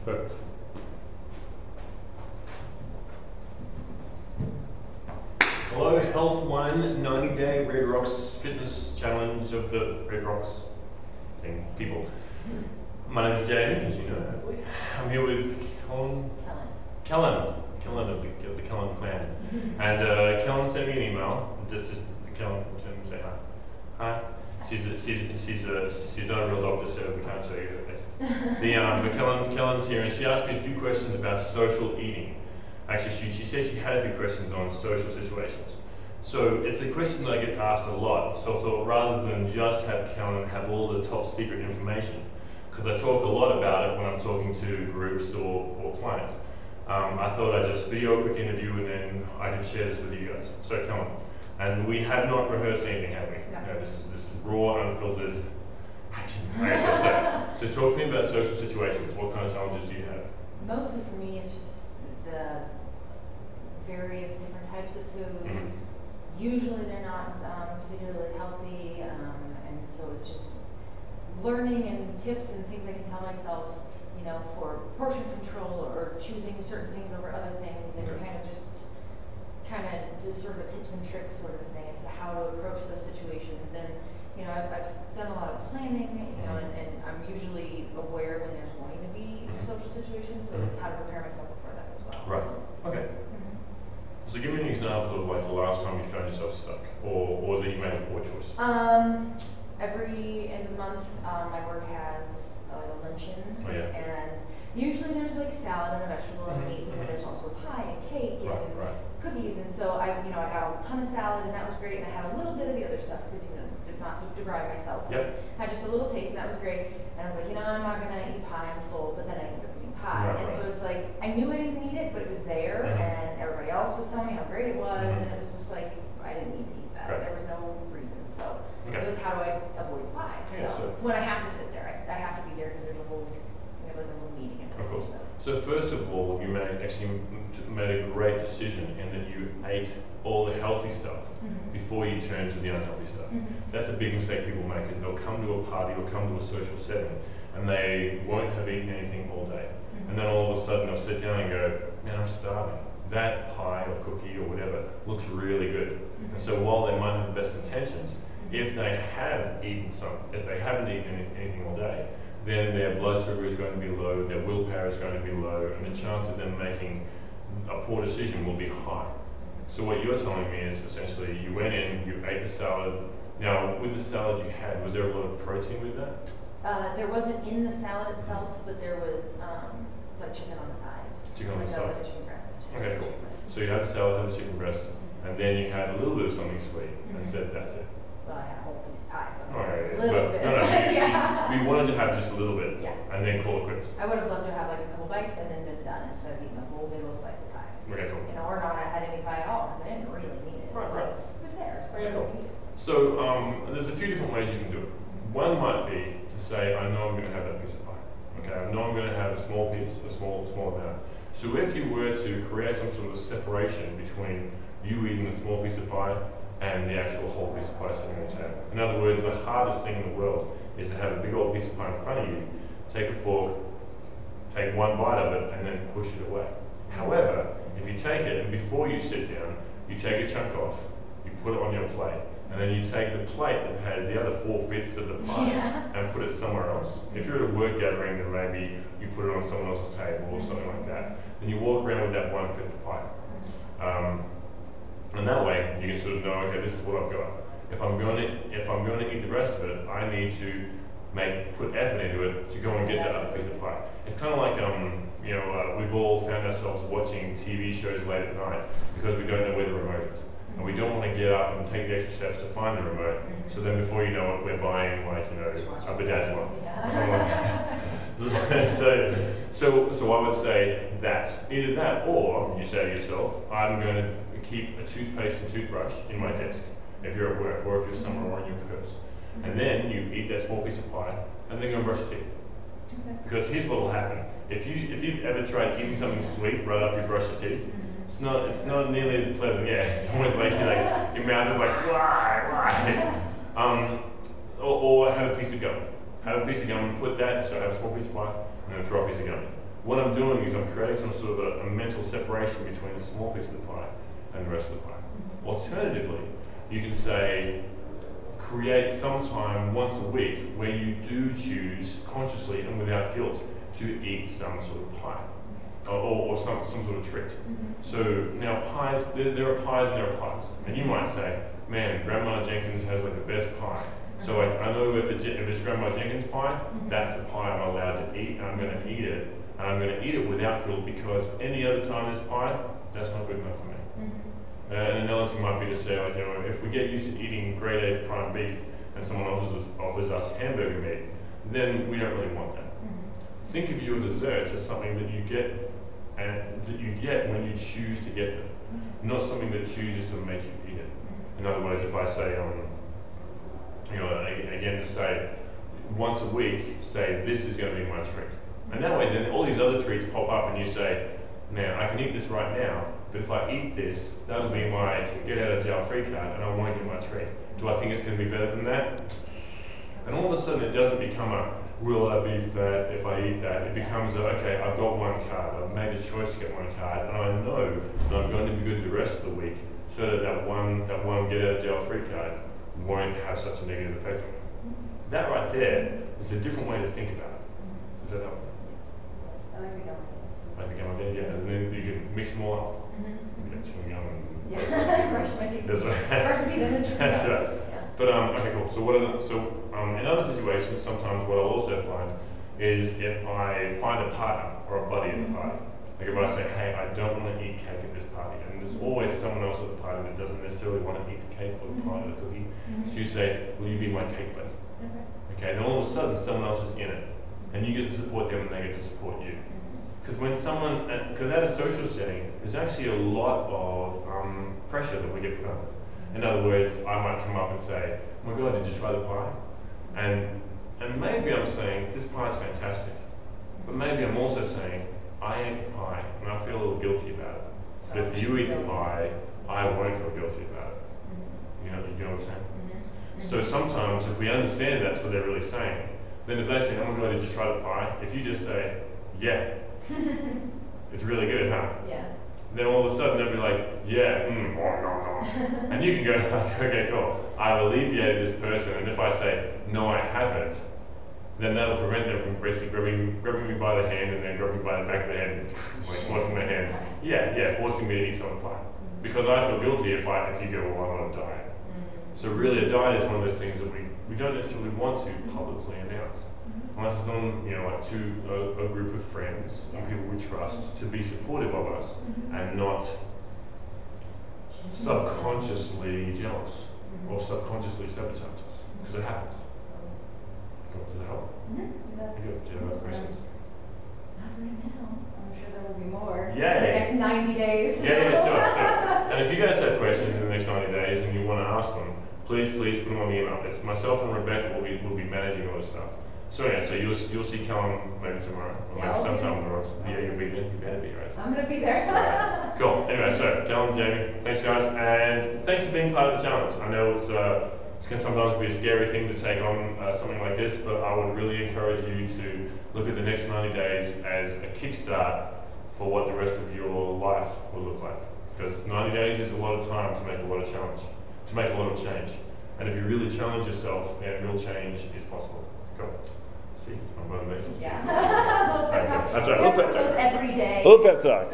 Perfect. Hello, Health One 90-day Red Rocks Fitness Challenge of the Red Rocks thing, people. My name is Jamie, as you know, hopefully. I'm here with Kellen of the Kellen clan. And Kellen sent me an email. Just Kellen, turn and say hi. Hi. She's not a real doctor, so we can't show you her face. But Kellen's here, and she asked me a few questions about social eating. Actually, she said she had a few questions on social situations. So it's a question that I get asked a lot. So I thought rather than just have Kellen have all the top secret information, because I talk a lot about it when I'm talking to groups or clients, I thought I'd just video a quick interview and then I could share this with you guys. So Kellen, and we have not rehearsed anything, have we? No. This is raw, unfiltered action. So talk to me about social situations. What kind of challenges do you have? Mostly for me, it's just the various different types of food. Usually they're not particularly healthy, and so it's just learning and tips and things I can tell myself, you know, for portion control or choosing certain things over other things, and kind of do sort of a tips and tricks sort of thing as to how to approach those situations. And you know, I've done a lot of planning, you know, and I'm usually aware when there's going to be a social situation, so it's how to prepare myself for that as well. Right. So. Okay. So give me an example of like the last time you found yourself stuck, or that you made a poor choice. Every end of the month, my work has a luncheon, and usually there's like salad and a vegetable and meat, but there's also pie and cake and cookies. And so I got a ton of salad, and that was great. And I had a little bit of the other stuff because did not deprive myself. Had just a little taste, and that was great. And I was like, I'm not gonna eat pie. I'm full. But then I ended up eating pie, so it's like I knew I didn't need it, but it was there, and everybody else was telling me how great it was, and it was just like I didn't need to eat that. There was no reason. So it was how do I avoid pie? So when I have to sit there, I have to be there because there's a whole meeting. Of course. So first of all, you made a great decision in that you ate all the healthy stuff before you turned to the unhealthy stuff. That's a big mistake people make, is they'll come to a party or come to a social setting and they won't have eaten anything all day. And then all of a sudden they'll sit down and go, man, I'm starving. That pie or cookie or whatever looks really good. And so while they might have the best intentions, if they haven't eaten anything all day, then their blood sugar is going to be low, their willpower is going to be low, and the chance of them making a poor decision will be high. So what you're telling me is essentially you went in, you ate the salad. Now, with the salad you had, was there a lot of protein with that? There wasn't in the salad itself, but there was like chicken on the side. Chicken on the side? Like a chicken breast. Okay, cool. So you had the salad, had the chicken breast, and then you had a little bit of something sweet, and said that's it. Well, I had a whole piece of pie, so a little bit. We wanted to have just a little bit, and then call it quits. I would have loved to have like a couple bites and then been done instead of eating a whole big old slice of pie. Okay, cool. Or not had any pie at all because I didn't really need it. Right. It was there, so I didn't need it. So there's a few different ways you can do it. One might be to say, I know I'm going to have that piece of pie. Okay, I know I'm going to have a small piece, a small amount. So if you were to create some sort of separation between you eating a small piece of pie and the actual whole piece of pie sitting on your table. In other words, the hardest thing in the world is to have a big old piece of pie in front of you, take a fork, take one bite of it, and then push it away. However, if you take it and before you sit down, you take a chunk off, you put it on your plate, and then you take the plate that has the other 4/5 of the pie and put it somewhere else. If you're at a work gathering, then maybe you put it on someone else's table or something like that. Then you walk around with that 1/5 of pie. And that way, you can sort of know, okay, this is what I've got. If I'm going to eat the rest of it, I need to put effort into it to go and get that other piece of pie. It's kind of like, we've all found ourselves watching TV shows late at night because we don't know where the remote is. And we don't want to get up and take the extra steps to find the remote. So then before you know it, we're buying a bedazzler or something like that. So I would say that. Either that, or you say to yourself, I'm going to keep a toothpaste and toothbrush in my desk if you're at work or if you're somewhere or in your purse. And then you eat that small piece of pie and then go and brush your teeth. Because here's what will happen. If you've ever tried eating something sweet right after you brush your teeth, it's not nearly as pleasant. It's almost like your mouth is like why? Or have a piece of gum. Have a piece of gum and put that. So have a small piece of pie and then throw a piece of gum. what I'm doing is I'm creating some sort of a mental separation between a small piece of the pie and the rest of the pie. Alternatively, you can say, create some time once a week where you do choose consciously and without guilt to eat some sort of pie or some sort of treat. So now pies, there are pies and there are pies. And you might say, man, Grandma Jenkins has like the best pie. So I know if it's Grandma Jenkins pie, that's the pie I'm allowed to eat, and I'm going to eat it. And I'm going to eat it without guilt, because any other time there's pie, that's not good enough for me. An analogy might be to say, like, you know, if we get used to eating grade A prime beef and someone offers us hamburger meat, then we don't really want that. Think of your desserts as something that you get when you choose to get them, not something that chooses to make you eat it. In other words, if I say, you know, again to say, once a week, say this is going to be my treat, and that way, then all these other treats pop up, and you say, man, I can eat this right now, but if I eat this, that'll be my get out of jail free card, and I won't get my treat. Do I think it's going to be better than that? And all of a sudden, it doesn't become a, will I be fat if I eat that? It becomes a, okay, I've got one card, I've made a choice to get one card, and I know that I'm going to be good the rest of the week, so that one get out of jail free card won't have such a negative effect on me. That right there is a different way to think about it. Does that help? I like the gum. Like the gum again, yeah, and then you can mix them all up. You get chewing gum and Brush my teeth. that's right. Brush my teeth and then chew That's gum. right. Yeah. But okay, cool. So in other situations, sometimes what I'll also find is if I find a partner or a buddy at the party. Like if I say, hey, I don't want to eat cake at this party, and there's always someone else at the party that doesn't necessarily want to eat the cake or the pie or the cookie, so you say, will you be my cake buddy? Okay, then all of a sudden someone else is in it, and you get to support them and they get to support you. Because at a social setting, there's actually a lot of pressure that we get put under. In other words, I might come up and say, oh my God, did you try the pie? And maybe I'm saying, this pie is fantastic. But maybe I'm also saying, I ate the pie and I feel a little guilty about it. But if you eat the pie, I won't feel guilty about it. You know what I'm saying? So sometimes if we understand that's what they're really saying, then if they say, oh my God, did you try the pie? If you just say, yeah, it's really good, huh? Yeah. Then all of a sudden they'll be like, yeah, and you can go, okay, cool. I've alleviated this person, and if I say, no, I haven't, then that'll prevent them from basically grabbing me by the hand and then grabbing me by the back of the head and like forcing my hand. Yeah, forcing me to eat some pie. Because I feel guilty if you go, well, I'm on a diet. So really a diet is one of those things that we don't necessarily want to publicly announce. Unless it's on, like to a group of friends and people we trust to be supportive of us and not subconsciously jealous or subconsciously sabotage us. Because it happens. Does it help? It does. Good. Do you have other questions? Not right now. I'm sure there will be more. Yeah. In the next 90 days. Yeah, sure. And if you guys have questions in the next 90 days and you want to ask them, please put them on the email. It's myself and Rebecca will be managing all this stuff. So yeah, so you'll see Callum maybe tomorrow, or maybe sometime tomorrow. Yeah, you'll be there. You better be, right? I'm gonna be there. Right. Cool. Anyway, so Callum, Jamie, thanks guys, and thanks for being part of the challenge. I know it's can sometimes be a scary thing to take on something like this, but I would really encourage you to look at the next 90 days as a kickstart for what the rest of your life will look like. Because 90 days is a lot of time to make a lot of change. And if you really challenge yourself, then real change is possible. Cool. See, it's my motivation. Yeah. That's right. Those every day. Little pep talk.